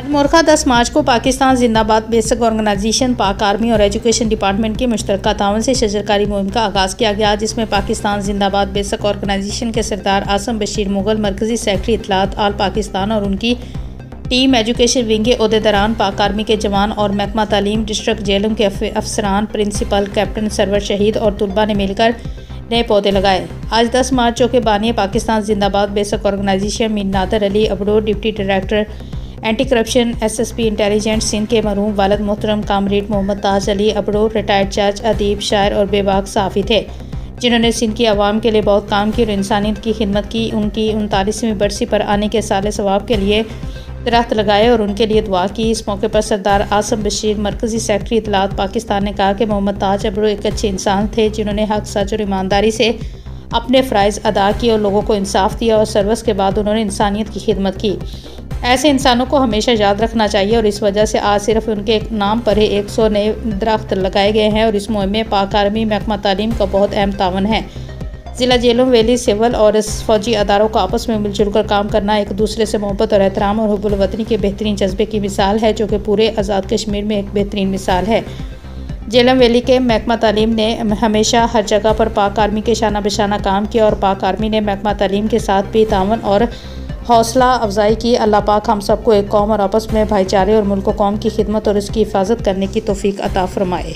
मोरखा 10 मार्च को पाकिस्तान जिंदाबाद basic organisation, पाक आर्मी और एजुकेशन डिपार्टमेंट के मुश्तरका ताउन से शजरकारी मुहिम का आगाज़ किया गया, जिसमें पाकिस्तान जिंदाबाद बेसिक ऑर्गेनाइजेशन के सरदार आसम बशीर मुगल, मरकजी सेक्रेटरी इत्तलात आल पाकिस्तान और उनकी टीम, एजुकेशन विंग के अहदेदारान, पाक आर्मी के जवान और महकमा तालीम, डिस्ट्रिक्ट जेलम के अफसरान, प्रिंसिपल, कैप्टन, सरवर शहीद और तुलबा ने मिलकर नए पौधे लगाए। आज 10 मार्च के बानी पाकिस्तान जिंदाबाद basic organization Mir Nadir Ali Abro, deputy director anti corruption SSP intelligence Sindh के मरहूम वालिद मोहतरम कामरेड मोहम्मद ताज अली अबड़ो रिटायर्ड जज, अदीब, शायर और बेबाक सहाफ़ी थे, जिन्होंने सिंध की आवाम के लिए बहुत काम की और इंसानियत की खिदमत की। उनकी 39वीं बरसी पर आने के साल सवाब के लिए दरख्त लगाए और उनके लिए दुआ की। इस मौके पर सरदार आसम बशीर, मरकजी सेक्रेटरी इत्तलात पाकिस्तान ने कहा कि मोहम्मद ताज अबड़ो एक अच्छे इंसान थे, जिन्होंने हक, सच और ईमानदारी से अपने फ़राइज़ अदा किए और लोगों को इंसाफ दिया और सर्विस के बाद उन्होंने इंसानियत की खिदमत की। ऐसे इंसानों को हमेशा याद रखना चाहिए और इस वजह से आज सिर्फ उनके नाम पर ही 100 नए दरख्त लगाए गए हैं और इस मुहिम में पाक आर्मी, महकमा तालीम का बहुत अहम तावन है। ज़िला जेलों, वैली, सिविल और फौजी अदारों को आपस में मिलजुल कर काम करना एक दूसरे से मोहब्बत और एहतराम और हुब्बुल वतनी के बेहतरीन जज्बे की मिसाल है, जो कि पूरे आज़ाद कश्मीर में एक बेहतरीन मिसाल है। जेलम वैली के महकमा तालीम ने हमेशा हर जगह पर पाक आर्मी के शाना बशाना काम किया और पाक आर्मी ने महकमा तालीम के साथ भी तावन और हौसला अफजाई की। अल्लाह पाक हम सबको एक कौम और आपस में भाईचारे और मुल्क कौम की खिदमत और इसकी हिफाजत करने की तौफीक अता फरमाए।